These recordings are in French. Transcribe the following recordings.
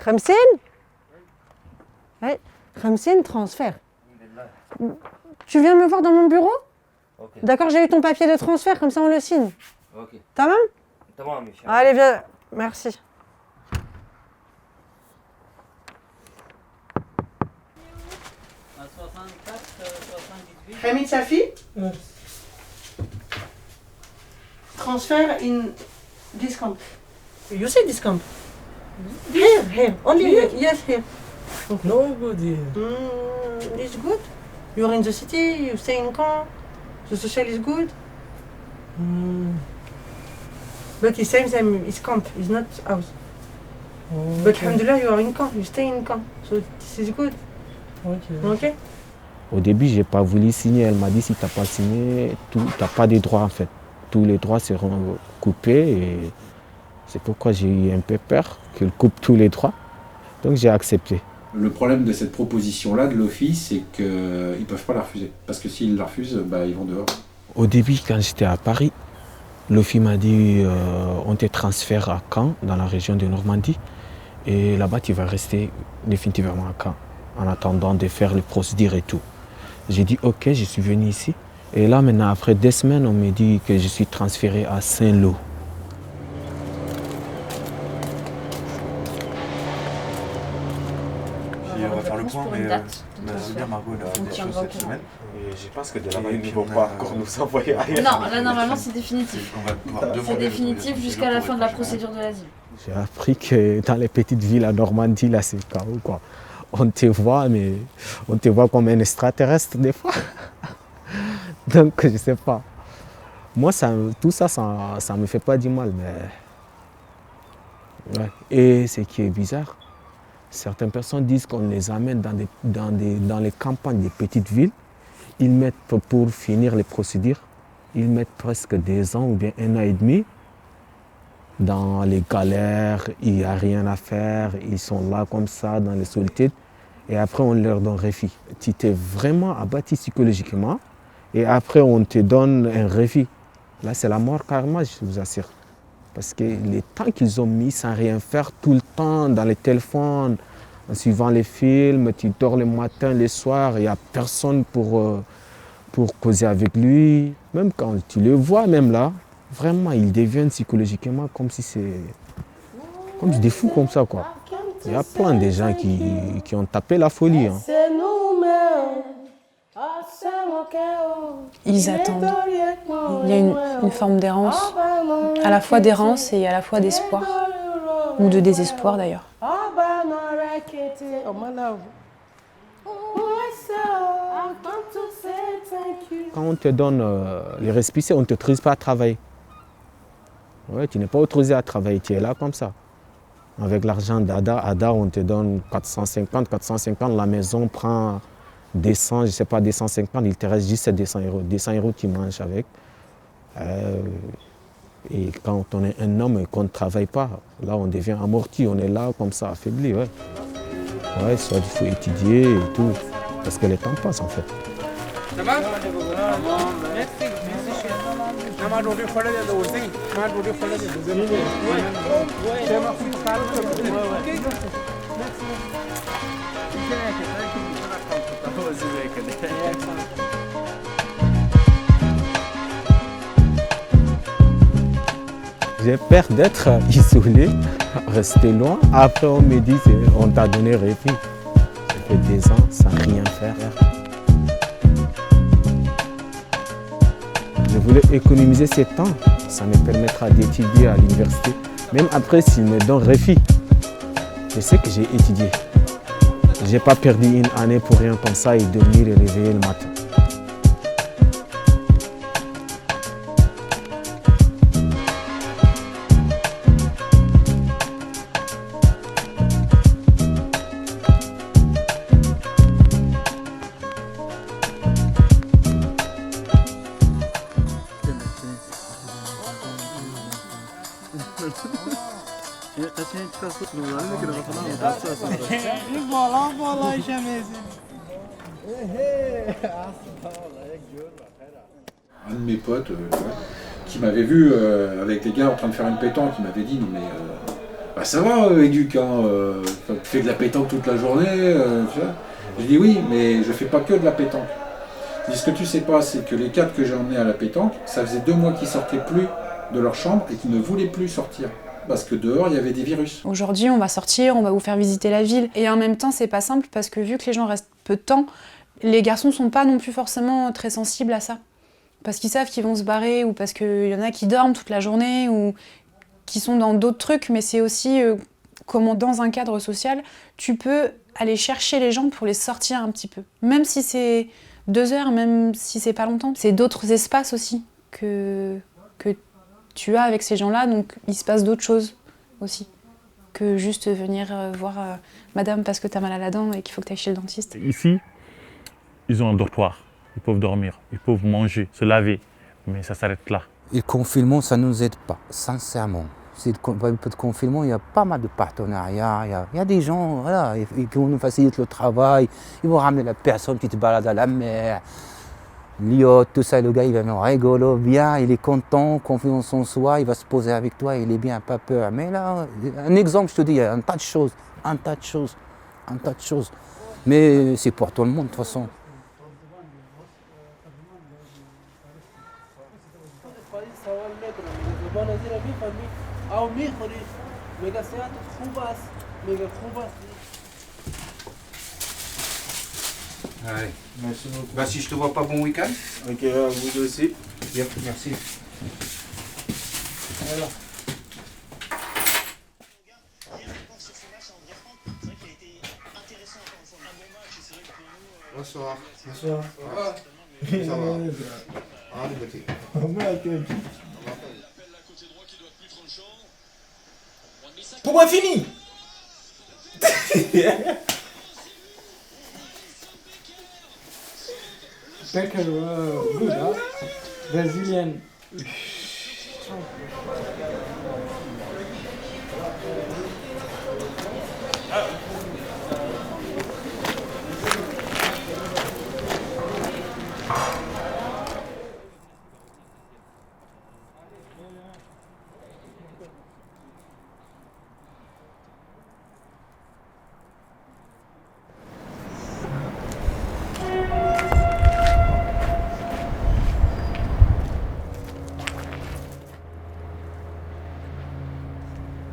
50 Ouais, 50 transfert. Tu viens me voir dans mon bureau? Okay. D'accord, j'ai eu ton papier de transfert, comme ça on le signe. Ok. Tamam? Tamam inch'Allah. Allez, viens. Merci. Hamid Safi? Transfer in this camp. You say this camp? Here. Only here. Yes, here. No good here. It's good. You're in the city, you stay in camp. The social is good. But it's same, it's camp, it's not house. Okay. But alhamdulillah, you are in camp, you stay in camp. So this is good. Okay. Au début, j'ai pas voulu signer. Elle m'a dit si tu n'as pas signé, tu n'as pas de droits en fait. Tous les droits seront coupés et c'est pourquoi j'ai eu un peu peur qu'elle coupe tous les droits. Donc j'ai accepté. Le problème de cette proposition-là de l'office, c'est qu'ils ne peuvent pas la refuser. Parce que s'ils la refusent, ils vont dehors. Au début, quand j'étais à Paris, l'office m'a dit on te transfère à Caen, dans la région de Normandie. Et là-bas, tu vas rester définitivement à Caen, en attendant de faire les procédures et tout. J'ai dit ok, je suis venu ici. Et là, maintenant, après 2 semaines, on me dit que je suis transféré à Saint-Lô. Puis on va faire le point, mais bien Margot, elle a des choses cette semaine. Et je pense que de là-bas, ils ne vont pas encore nous envoyer ailleurs. Non, là normalement c'est définitif. C'est définitif jusqu'à la fin de la procédure de l'asile. J'ai appris que dans les petites villes à Normandie, là, c'est chaos, quoi. On te voit, mais on te voit comme un extraterrestre des fois. Donc, je sais pas. Moi, tout ça, ça me fait pas du mal, mais... Ouais. Et ce qui est bizarre, certaines personnes disent qu'on les amène dans les campagnes des petites villes. Ils mettent, pour finir les procédures, ils mettent presque 2 ans ou bien 1 an et demi dans les galères, il n'y a rien à faire, ils sont là comme ça dans les solitudes et après on leur donne refus. Tu t'es vraiment abattu psychologiquement et après on te donne un refus. Là c'est la mort carrément, je vous assure. Parce que les temps qu'ils ont mis sans rien faire tout le temps dans les téléphones, en suivant les films, tu dors le matin, le soir, il n'y a personne pour causer avec lui. Même quand tu le vois, même là, vraiment, ils deviennent psychologiquement comme si c'est... comme des fous comme ça, quoi. Il y a plein de gens qui ont tapé la folie. Hein. Ils attendent. Il y a une forme d'errance, à la fois d'errance et à la fois d'espoir, ou de désespoir d'ailleurs. Quand on te donne les récépissés, on ne t'autorise pas à travailler. Ouais, tu n'es pas autorisé à travailler, tu es là comme ça. Avec l'argent d'Ada, on te donne 450, la maison prend 200, je ne sais pas, 250, il te reste juste 200 euros. 200 euros, tu manges avec. Et quand on est un homme et qu'on ne travaille pas, là on devient amorti, on est là comme ça, affaibli. Ouais, ouais, soit il faut étudier et tout, parce que le temps passe en fait. J'ai peur d'être isolé, rester loin. Après on me dit on t'a donné refus. Ça fait 2 ans sans rien faire. Je voulais économiser ce temps, ça me permettra d'étudier à l'université. Même après s'ils me donnent refus, je sais que j'ai étudié. Je n'ai pas perdu 1 année pour rien comme ça et dormir et réveiller le matin. Un de mes potes qui m'avait vu avec les gars en train de faire une pétanque, qui m'avait dit non mais Bah ça va, éduque, hein, tu fais de la pétanque toute la journée, tu vois. Je dis oui, mais je fais pas que de la pétanque. Je dis, ce que tu sais pas, c'est que les 4 que j'ai emmenés à la pétanque, ça faisait 2 mois qu'ils sortaient plus de leur chambre et qu'ils ne voulaient plus sortir. Parce que dehors, il y avait des virus. Aujourd'hui, on va sortir, on va vous faire visiter la ville. Et en même temps, c'est pas simple parce que vu que les gens restent peu de temps, les garçons sont pas non plus forcément très sensibles à ça. Parce qu'ils savent qu'ils vont se barrer ou parce qu'il y en a qui dorment toute la journée ou qui sont dans d'autres trucs. Mais c'est aussi comment, dans un cadre social, tu peux aller chercher les gens pour les sortir un petit peu. Même si c'est 2 heures, même si c'est pas longtemps. C'est d'autres espaces aussi que tu as avec ces gens-là, donc il se passe d'autres choses aussi que juste venir voir madame parce que t'as mal à la dent et qu'il faut que tu ailles chez le dentiste. Ici, ils ont un dortoir, ils peuvent dormir, ils peuvent manger, se laver, mais ça s'arrête là. Et le confinement, ça ne nous aide pas, sincèrement. C'est le peu de confinement, il y a pas mal de partenariats, il y a des gens voilà, qui vont nous faciliter le travail, ils vont ramener la personne qui te balade à la mer, l'yacht, tout ça, le gars il va venir rigolo, bien, il est content, confiance en soi, il va se poser avec toi, il est bien, pas peur. Mais là, un exemple, je te dis, il y a un tas de choses. Mais c'est pour tout le monde de toute façon. Allez, merci beaucoup. Bah si je te vois pas, bon week-end. Ok, vous aussi. Bien, merci. Voilà. Bonsoir. Bonsoir. Ça va. Ah, les petits. Pour moi, fini. Becker, good, huh? Brazilian.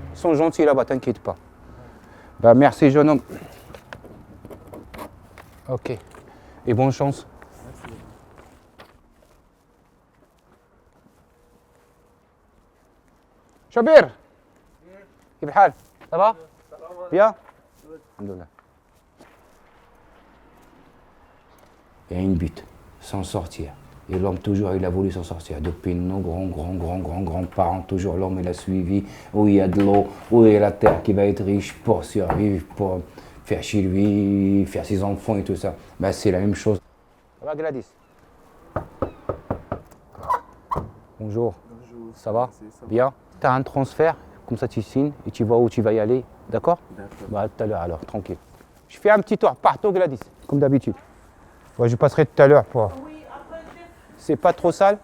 Ils sont gentils là-bas, t'inquiète pas. Bah merci jeune homme. Ok. Et bonne chance. Chabir. كيف الحال؟ Ça va? Bien? Alhamdoulilah. Il y a une but, s'en sortir. Et l'homme, toujours, il a voulu s'en sortir. Depuis nos grands-parents, toujours, l'homme, il a suivi où il y a de l'eau, où il y a la terre qui va être riche pour survivre, pour faire chez lui, faire ses enfants et tout ça. Ben, c'est la même chose. Ça va, Gladys? Bonjour. Bonjour. Ça va? Bien? Tu as un transfert, comme ça tu signes et tu vois où tu vas y aller. D'accord? D'accord. Bah, tout à l'heure, alors, tranquille. Je fais un petit tour partout, Gladys, comme d'habitude. Ouais, je passerai tout à l'heure pour... C'est pas trop sale?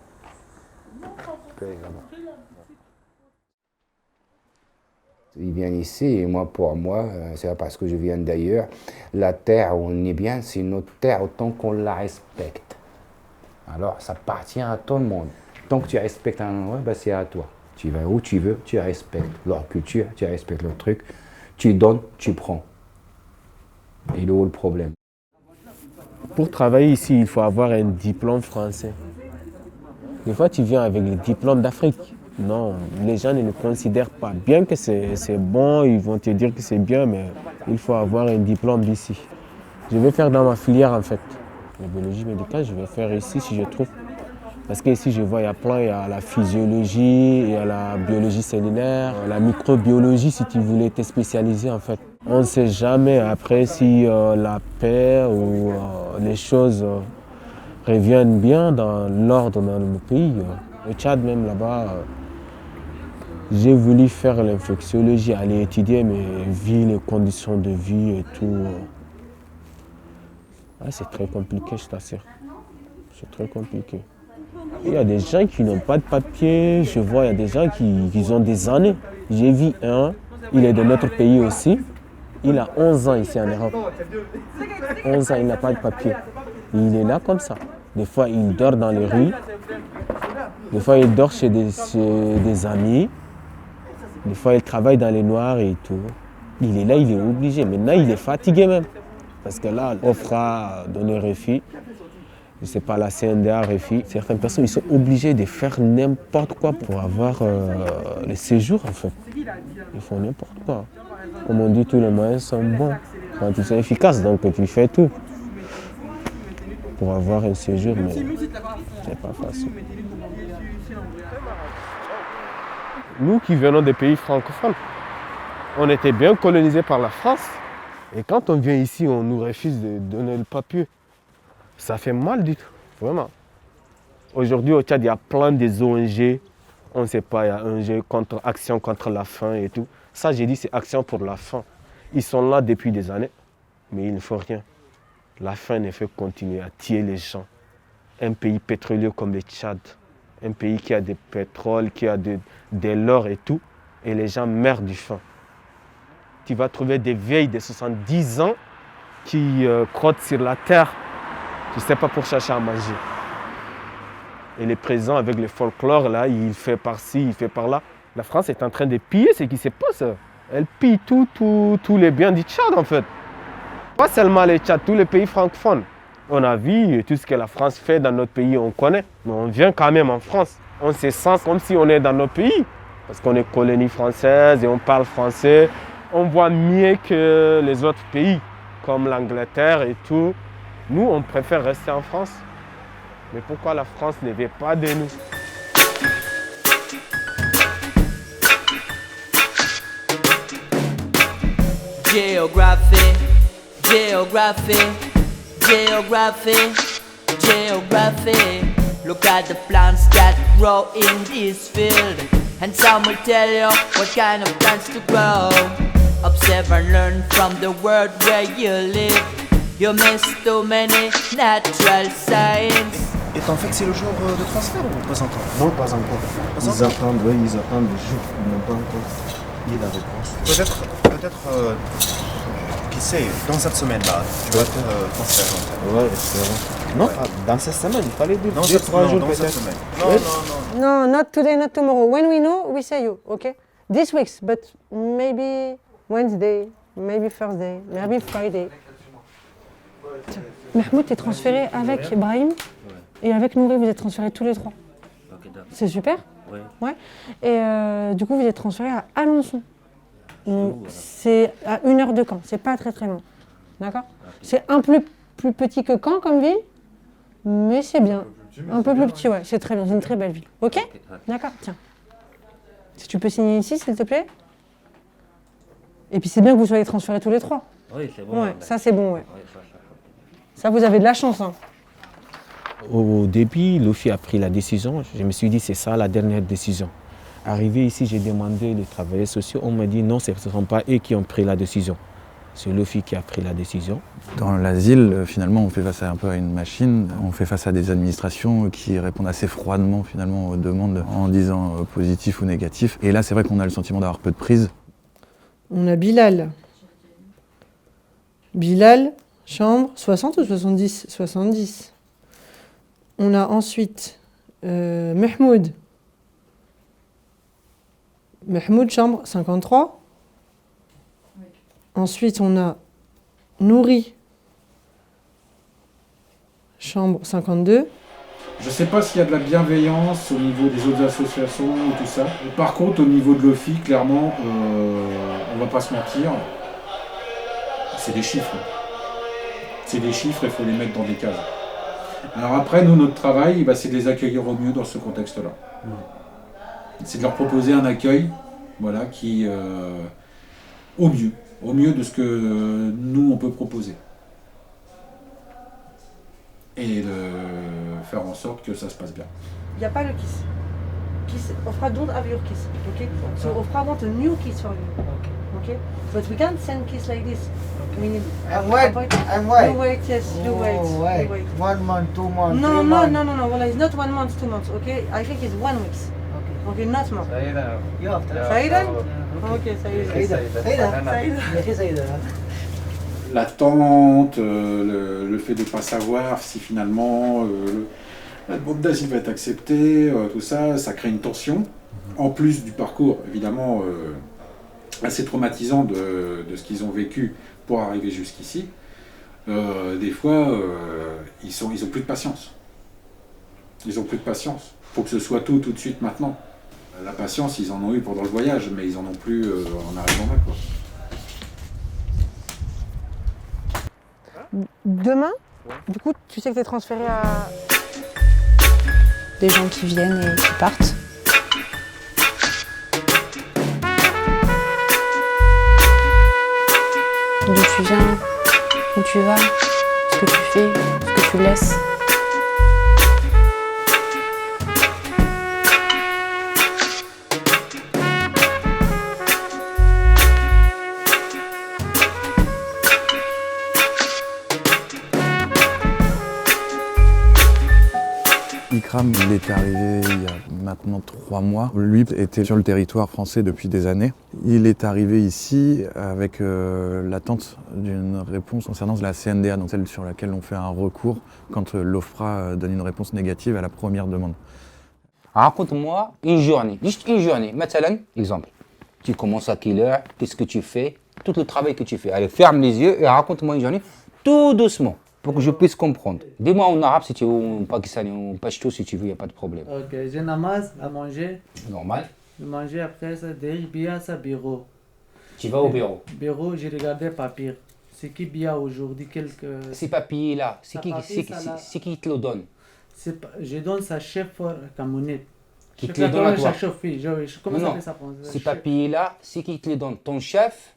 Ils viennent ici et moi, pour moi, c'est pas parce que je viens d'ailleurs. La terre où on est bien, c'est notre terre autant qu'on la respecte. Alors, ça appartient à tout le monde. Tant que tu respectes un endroit, ben, c'est à toi. Tu vas où tu veux, tu respectes leur culture, tu respectes leur truc. Tu donnes, tu prends. Et il est où le problème? Pour travailler ici, il faut avoir un diplôme français. Des fois, tu viens avec le diplôme d'Afrique. Non, les gens ne le considèrent pas. Bien que c'est bon, ils vont te dire que c'est bien, mais il faut avoir un diplôme d'ici. Je vais faire dans ma filière, en fait. La biologie médicale, je vais faire ici, si je trouve. Parce qu'ici, je vois, il y a la physiologie, il y a la biologie cellulaire, la microbiologie, si tu voulais te spécialiser, en fait. On ne sait jamais après si la paix ou les choses reviennent bien dans l'ordre dans le pays. Au Tchad, même là-bas, j'ai voulu faire l'infectiologie, aller étudier mes vies, les conditions de vie et tout. Ah, c'est très compliqué, je t'assure. C'est très compliqué. Il y a des gens qui n'ont pas de papier, je vois, il y a des gens qui ont des années. J'ai vu un, il est de notre pays aussi. Il a 11 ans ici en Europe. 11 ans, il n'a pas de papier. Il est là comme ça. Des fois, il dort dans les rues. Des fois, il dort chez des amis. Des fois, il travaille dans les noirs et tout. Il est là, il est obligé. Maintenant, il est fatigué même. Parce que là, l'OFRA donne un refus. Je ne sais pas, la CNDA refus. Certaines personnes, ils sont obligés de faire n'importe quoi pour avoir le séjour, en fait. Ils font n'importe quoi. Comme on dit, tous les moyens sont bons quand ils sont efficaces. Donc, tu fais tout pour avoir un séjour, mais c'est pas facile. Nous qui venons des pays francophones, on était bien colonisés par la France. Et quand on vient ici, on nous refuse de donner le papier. Ça fait mal du tout, vraiment. Aujourd'hui, au Tchad, il y a plein des ONG. On ne sait pas, il y a ONG contre Action contre la faim et tout. Ça, j'ai dit, c'est Action pour la faim. Ils sont là depuis des années, mais ils ne font rien. La faim ne fait continuer à tuer les gens. Un pays pétrolier comme le Tchad, un pays qui a du pétrole, qui a de l'or et tout, et les gens meurent du faim. Tu vas trouver des vieilles de 70 ans qui crottent sur la terre, je ne sais pas, pour chercher à manger. Et les présents avec le folklore, là, il fait par-ci, il fait par-là. La France est en train de piller ce qui se passe. Elle pille tous les biens du Tchad, en fait. Pas seulement le Tchad, tous les pays francophones. On a vu tout ce que la France fait dans notre pays, on connaît. Mais on vient quand même en France. On se sent comme si on est dans notre pays. Parce qu'on est colonie française et on parle français. On voit mieux que les autres pays, comme l'Angleterre et tout. Nous, on préfère rester en France. Mais pourquoi la France ne veut pas de nous? Geography, geography, geography, geography. Look at the plants that grow in this field, and some will tell you what kind of plants to grow. Observe and learn from the world where you live. You miss too many natural science. Et en fait, c'est le jour de transfert ou pas encore? Non, pas encore. Ils attendent le jour. Ils n'ont pas encore eu la réponse. Peut-être, qui sait, dans cette semaine-là, tu vas être transféré en fait. Ouais, c'est vrai. Non, dans cette semaine, il fallait dire 2-3 jours peut-être. No, not today, not tomorrow. When we know, we say you, okay? This week, but maybe Wednesday, maybe Thursday, maybe Friday. Mahmoud est transféré avec Brahim et avec Nouri, vous êtes transférés tous les trois. C'est super. Oui. Ouais. Et du coup, vous êtes transférés à Alençon. C'est à 1 heure de Caen, c'est pas très très loin. D'accord. C'est un peu plus petit que Caen comme ville, mais c'est bien. Un peu plus petit, ouais, c'est très bien, c'est une très belle ville. Ok. D'accord, tiens. Si tu peux signer ici, s'il te plaît. Et puis c'est bien que vous soyez transférés tous les trois. Oui, c'est bon. Ouais, ça c'est bon, ouais. Ça, vous avez de la chance. Hein. Au début, Lofi a pris la décision. Je me suis dit, c'est ça la dernière décision. Arrivé ici, j'ai demandé les travailleurs sociaux. On m'a dit, non, ce ne sont pas eux qui ont pris la décision. C'est Lofi qui a pris la décision. Dans l'asile, finalement, on fait face un peu à une machine. On fait face à des administrations qui répondent assez froidement finalement aux demandes en disant positif ou négatif. Et là, c'est vrai qu'on a le sentiment d'avoir peu de prise. On a Bilal. Bilal, chambre 60 ou 70 ? 70. On a ensuite Mahmoud. Mahmoud, chambre 53. Ensuite, on a Nouri, chambre 52. Je ne sais pas s'il y a de la bienveillance au niveau des autres associations ou tout ça. Par contre, au niveau de l'OFI, clairement, on ne va pas se mentir, c'est des chiffres. C'est des chiffres, il faut les mettre dans des cases. Alors après, nous, notre travail, c'est de les accueillir au mieux dans ce contexte-là. C'est de leur proposer un accueil, voilà, qui au mieux de ce que nous, on peut proposer. Et de faire en sorte que ça se passe bien. Il n'y a pas le kiss. Ofra don't have your kiss. Okay? So Ofra want a new kiss for you. Okay? But we can't send kiss like this. We need. I'm wait. You wait, yes, you wait. Wait. You wait. 1 month, 2 months. No, 3 no, months. no, no, no. Well, it's not 1 month, 2 months. Okay? I think it's 1 week. Okay, not more. Yeah. Saïdan? Ok, ça y est. L'attente, le fait de ne pas savoir si finalement la demande d'asile va être acceptée, tout ça, ça crée une tension. En plus du parcours, évidemment, assez traumatisant de ce qu'ils ont vécu pour arriver jusqu'ici, des fois, ils ont plus de patience. Ils ont plus de patience. Il faut que ce soit tout de suite, maintenant. La patience, ils en ont eu pendant le voyage, mais ils en ont plus en arrivant là, quoi. Demain, du coup, tu sais que tu es transféré à... Des gens qui viennent et qui partent. D'où tu viens, où tu vas, ce que tu fais, ce que tu laisses. Ikram, il est arrivé il y a maintenant 3 mois. Lui était sur le territoire français depuis des années. Il est arrivé ici avec l'attente d'une réponse concernant la CNDA, donc celle sur laquelle on fait un recours quand l'OFPRA donne une réponse négative à la première demande. Raconte-moi une journée, juste une journée. Maintenant, exemple, tu commences à quelle heure, qu'est-ce que tu fais, tout le travail que tu fais. Allez, ferme les yeux et raconte-moi une journée, tout doucement. Pour que je puisse comprendre. Dis-moi en arabe si tu veux, en pakistanais, en pashto si tu veux, il n'y a pas de problème. Ok, j'ai namaz à manger. Normal. Je mangeais après ça, derrière bien ça bureau. Tu vas au bureau. Bureau, j'ai regardé papier. C'est qui bien aujourd'hui quelques... Ces papiers-là, c'est qui te le donne? Je donne sa chef camerounais. Qui te le donne à toi? Comment ça non, fait ça? Ces papiers-là, c'est qui te les donne? Ton chef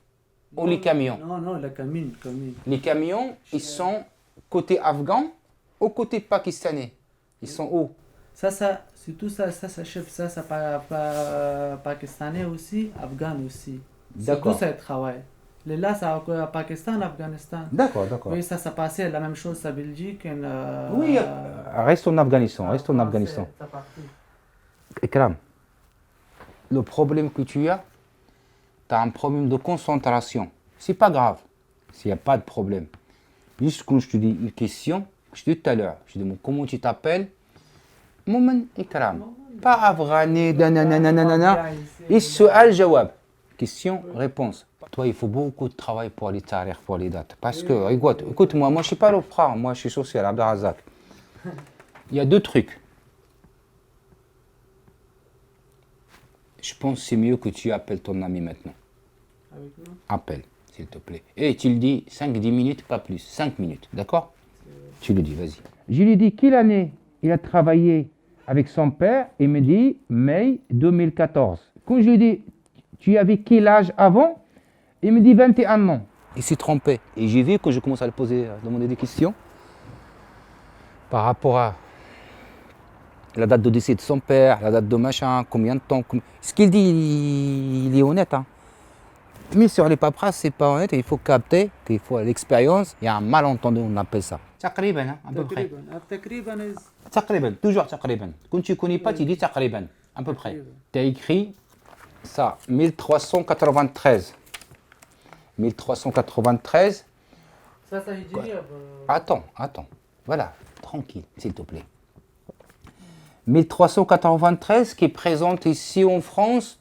ou les camions? Non, les camions. Les camions, ils sont côté afghan ou côté pakistanais? Ils sont où? C'est tout ça, chef, ça pakistanais aussi, afghan aussi. D'accord. C'est tout ça travail. Là, ça Pakistan, Afghanistan. D'accord. Oui, ça passait la même chose à Belgique. Oui, reste en Afghanistan, Ikram, le problème que tu as un problème de concentration. C'est pas grave, s'il n'y a pas de problème. Juste quand je te dis une question, je te dis tout à l'heure, je te demande comment tu t'appelles, Moumen Ikram. Pas afghani, nanana. Issu'al jawab. Question, réponse. Toi, il faut beaucoup de travail pour les tarifs, pour les dates. Parce que, écoute-moi, moi je ne suis pas l'OFPRA, moi je suis social, Abdelrazak. Il y a 2 trucs. Je pense que c'est mieux que tu appelles ton ami maintenant. Appelle, s'il te plaît. Et tu le dis 5-10 minutes, pas plus. 5 minutes, d'accord? Tu le dis, vas-y. Je lui dis quelle année il a travaillé avec son père. Il me dit mai 2014. Quand je lui dis tu avais quel âge avant? Il me dit 21 ans. Il s'est trompé. Et j'ai vu que je commence à demander des questions par rapport à la date de décès de son père, la date de machin, combien de temps. Ce qu'il dit, il est honnête. Hein. Mais sur les paperasses, c'est pas honnête. Il faut capter qu'il faut l'expérience. Il y a un malentendu, on appelle ça. Taqriban, hein, à peu près. Taqriban, toujours taqriban. Quand tu ne connais pas, tu dis taqriban, à peu près. Tu as écrit ça, 1393. 1393. Ça, je dirais. Attends. Voilà, tranquille, s'il te plaît. 1393 qui est présente ici en France,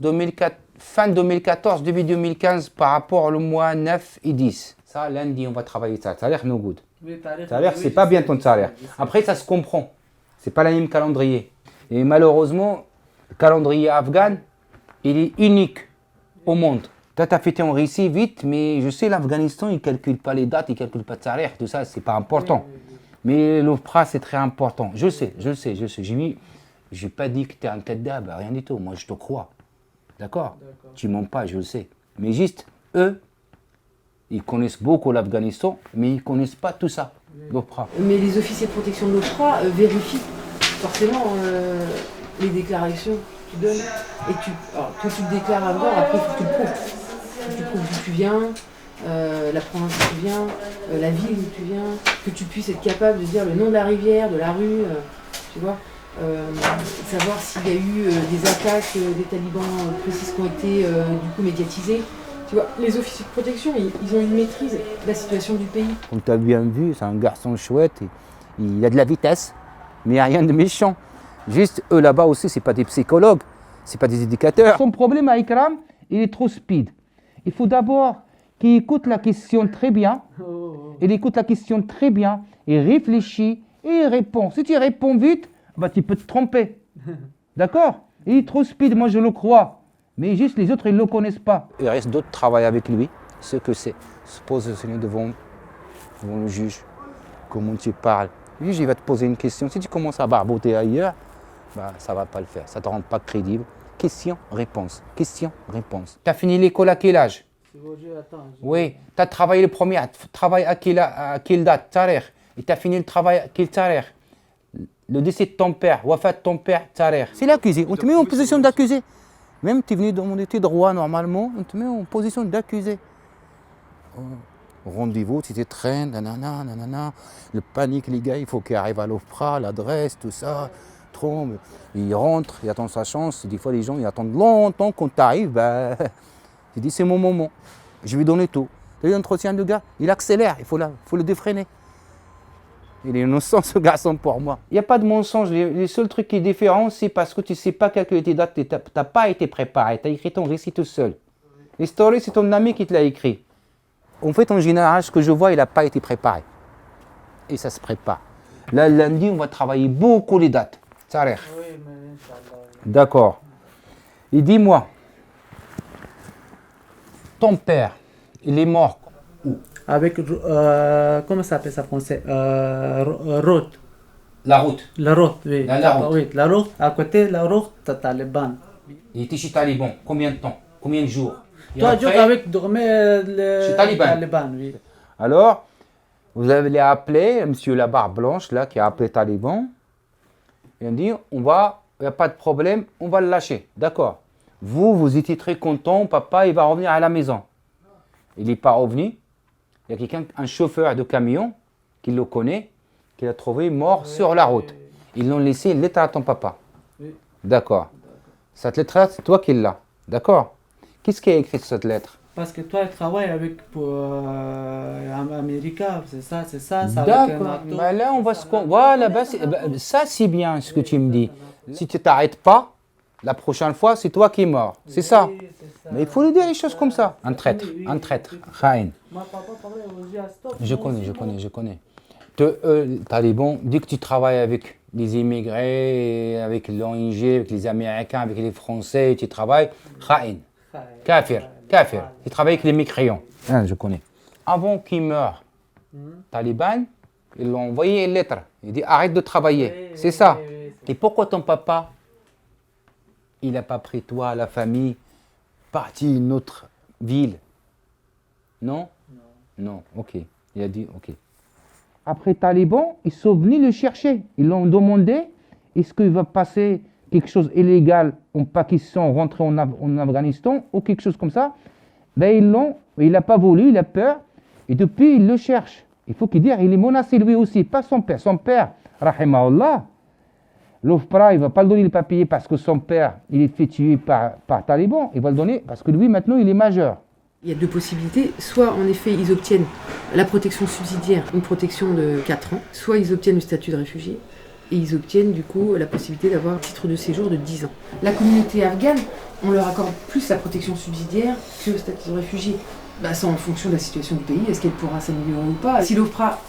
fin 2014, début 2015 par rapport au mois 9 et 10. Ça, lundi, on va travailler ça. Ça a l'air no good. Ça a l'air, c'est pas bien ton salaire. Après, ça se comprend. C'est pas le même calendrier. Et malheureusement, le calendrier afghan, il est unique au monde. Toi, tu as fait en récit vite, mais je sais, l'Afghanistan, il ne calcule pas les dates, il ne calcule pas de salaire, tout ça, c'est pas important. Mais l'OFPRA, c'est très important. Je sais. Je n'ai pas dit que tu es un tête d'âme, rien du tout. Moi, je te crois. D'accord? Tu ne mens pas, je le sais. Mais juste, eux, ils connaissent beaucoup l'Afghanistan, mais ils ne connaissent pas tout ça, l'OFPRA. Mais les officiers de protection de l'OFPRA vérifient forcément les déclarations que tu donnes. Et toi, tu te déclares avant, après, il faut que tu le prouves. Il faut que tu prouves d'où tu viens, la province où tu viens, la ville où tu viens, que tu puisses être capable de dire le nom de la rivière, de la rue, tu vois. savoir s'il y a eu des attaques des talibans précises qui ont été du coup médiatisées. Tu vois, les officiers de protection, ils ont une maîtrise de la situation du pays. Comme tu as bien vu, c'est un garçon chouette, il a de la vitesse, mais il n'y a rien de méchant. Juste, eux là-bas aussi, ce n'est pas des psychologues, ce n'est pas des éducateurs. Son problème à Ikram, il est trop speed. Il faut d'abord qu'il écoute la question très bien, il écoute la question très bien, il réfléchit et il répond. Si tu réponds vite, bah, tu peux te tromper. D'accord? Il est trop speed, moi je le crois. Mais juste les autres, ils ne le connaissent pas. Il reste d'autres qui travaillent avec lui, ce que c'est. Se positionner devant le juge. Comment tu parles. Le juge, il va te poser une question. Si tu commences à barboter ailleurs, bah, ça ne va pas le faire. Ça ne te rend pas crédible. Question, réponse. Question, réponse. Tu as fini l'école à quel âge? Oui. Tu as travaillé le premier. Travail à quelle date? Tarikh. Et tu as fini le travail à quel tarikh? Le décès de ton père. Wafat de ton père. Tarikh. C'est l'accusé. On te met en position d'accusé. Même tu es venu demander tes droits normalement, on te met en position d'accusé. Rendez-vous, tu te traînes, nanana, nanana. Le panique, les gars, il faut qu'il arrive à l'OFPRA, l'adresse, tout ça. Trompe, il rentre, il attend sa chance. Des fois, les gens ils attendent longtemps quand tu arrives. Bah, il dit c'est mon moment, je vais lui donner tout. Tu as vu l'entretien de gars, il accélère, il faut le défreiner. Il est innocent ce garçon pour moi. Il n'y a pas de mensonge. Le seul truc qui est différent, c'est parce que tu ne sais pas calculer tes dates. Tu n'as pas été préparé. Tu as écrit ton récit tout seul. L'histoire, c'est ton ami qui te l'a écrit. En fait, en général, ce que je vois, il n'a pas été préparé. Et ça se prépare. Là, lundi, on va travailler beaucoup les dates. Tarikh. D'accord. Et dis-moi, ton père, il est mort où? Avec, comment ça s'appelle ça en français? Route. La route. La route, oui. La route. Oui, la route. À côté de la route, tu as Taliban. Il était chez Taliban. Combien de temps? Combien de jours? 3 jours avec dormir chez Taliban. Oui. Alors, vous avez appelé, monsieur la barbe blanche, là, qui a appelé Taliban. Il a dit, il n'y a pas de problème, on va le lâcher. D'accord. Vous étiez très content, papa, il va revenir à la maison. Il n'est pas revenu. Il y a quelqu'un, un chauffeur de camion, qui le connaît, qui l'a trouvé mort sur la route. Ils l'ont laissé une lettre à ton papa. Oui. D'accord. Cette lettre-là, c'est toi qui l'as. D'accord. Qu'est-ce qui a écrit cette lettre? Parce que toi, tu travailles avec pour America, c'est ça. D'accord. Bah là, on va se... Voilà, ça c'est bien ce que tu me dis. Si tu ne t'arrêtes pas, la prochaine fois, c'est toi qui es mort. C'est ça. Mais il faut lui dire les choses comme ça. Un traître, un traître. Khaïn. Je connais. Taliban, dès que tu travailles avec les immigrés, avec l'ONG, avec les Américains, avec les Français, tu travailles, Khaïn. Kafir. Il travaille avec les mécréants. Je connais. Avant qu'il meure, Taliban, ils l'ont envoyé une lettre. Il dit arrête de travailler. C'est ça. Et pourquoi ton papa, il n'a pas pris toi, la famille, parti à une autre ville? Non. Ok. Il a dit ok. Après Taliban, ils sont venus le chercher. Ils l'ont demandé, est-ce qu'il va passer quelque chose d'illégal en Pakistan, rentrer en Afghanistan ou quelque chose comme ça? Ben il n'a pas voulu, il a peur. Et depuis, il le cherche. Il faut qu'il dise, il est menacé lui aussi, pas son père. Son père, rahimahullah, l'OFPRA, il ne va pas le donner le papier parce que son père, il est fait tuer par Taliban. Il va le donner parce que lui, maintenant, il est majeur. Il y a deux possibilités. Soit, en effet, ils obtiennent la protection subsidiaire, une protection de 4 ans. Soit ils obtiennent le statut de réfugié. Et ils obtiennent, du coup, la possibilité d'avoir un titre de séjour de 10 ans. La communauté afghane, on leur accorde plus la protection subsidiaire que le statut de réfugié. C'est en fonction de la situation du pays. Est-ce qu'elle pourra s'améliorer ou pas? Si l'OFPRA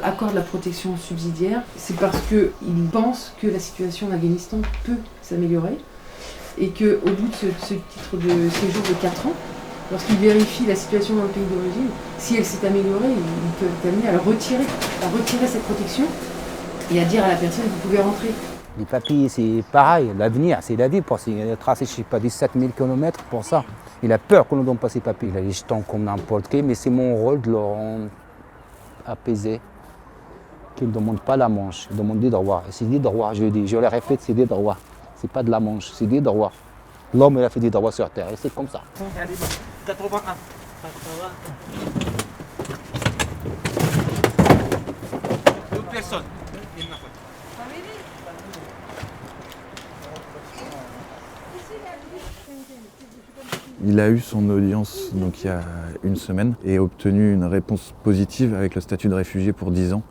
accorde la protection subsidiaire, c'est parce qu'ils pensent que la situation en Afghanistan peut s'améliorer et qu'au bout de ce titre de séjour de 4 ans, lorsqu'ils vérifient la situation dans le pays d'origine, si elle s'est améliorée, ils peuvent être amenés à retirer cette protection et à dire à la personne vous pouvez rentrer. Les papiers, c'est pareil, l'avenir, c'est la vie. Il a tracé, je ne sais pas, 17 000 km pour ça. Il a peur qu'on ne donne pas ses papiers. Il a les jetons comme n'importe qui, mais c'est mon rôle de le rendre apaisé. Qu'il ne demande pas la manche, il demande des droits. Et c'est des droits, je dis, je le répète, c'est des droits. C'est pas de la manche, c'est des droits. L'homme, il a fait des droits sur Terre, et c'est comme ça. 81. D'autres personnes. Il a eu son audience donc, il y a une semaine et obtenu une réponse positive avec le statut de réfugié pour 10 ans,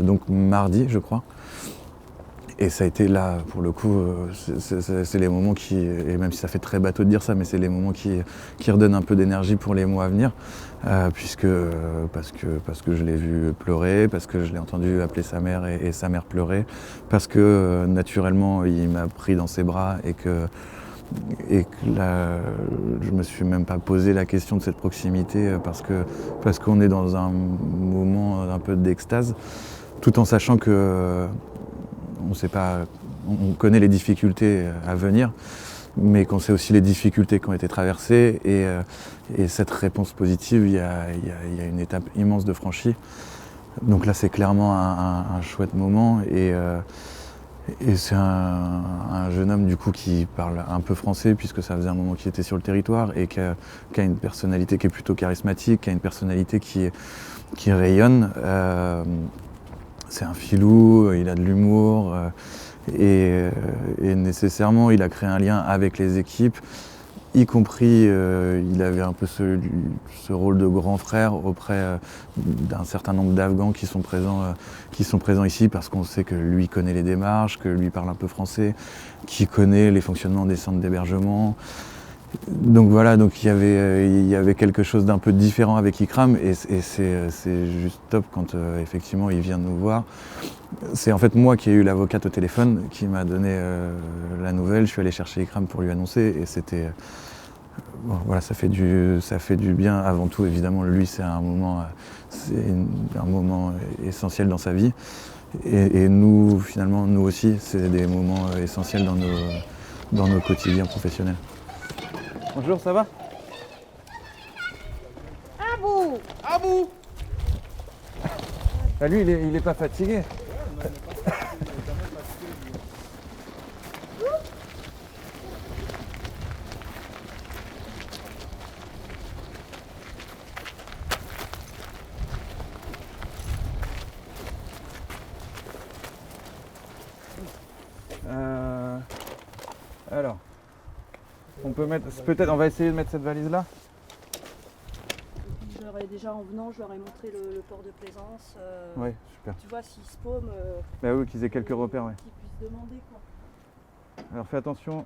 donc mardi je crois. Et ça a été là, pour le coup, c'est les moments qui, et même si ça fait très bateau de dire ça, mais c'est les moments qui redonnent un peu d'énergie pour les mois à venir, parce que je l'ai vu pleurer, parce que je l'ai entendu appeler sa mère et sa mère pleurer, parce que naturellement il m'a pris dans ses bras et que là, je me suis même pas posé la question de cette proximité parce qu'on est dans un moment un peu d'extase, tout en sachant que on connaît les difficultés à venir, mais qu'on sait aussi les difficultés qui ont été traversées. Et cette réponse positive, il y a une étape immense de franchie. Donc là, c'est clairement un chouette moment. Et c'est un jeune homme du coup qui parle un peu français, puisque ça faisait un moment qu'il était sur le territoire, et qui a une personnalité qui est plutôt charismatique, qui a une personnalité qui rayonne. C'est un filou, il a de l'humour et nécessairement il a créé un lien avec les équipes, y compris il avait un peu ce rôle de grand frère auprès d'un certain nombre d'Afghans qui sont présents ici, parce qu'on sait que lui connaît les démarches, que lui parle un peu français, qui connaît les fonctionnements des centres d'hébergement. Donc voilà, donc il y avait quelque chose d'un peu différent avec Ikram, et c'est juste top quand effectivement il vient nous voir. C'est en fait moi qui ai eu l'avocate au téléphone qui m'a donné la nouvelle. Je suis allé chercher Ikram pour lui annoncer, et c'était bon, voilà, ça fait du bien. Avant tout, évidemment, lui c'est un moment essentiel dans sa vie, et nous finalement nous aussi c'est des moments essentiels dans nos quotidiens professionnels. Bonjour, ça va? Abou! Abou! Ah, lui, il est pas fatigué. Alors, on va essayer de mettre cette valise là. Déjà en venant, je leur ai montré le port de plaisance. Oui, super. Tu vois, s'ils se paument, Bah oui, qu'ils aient quelques repères, ouais. qu'ils puissent demander quoi. Alors fais attention,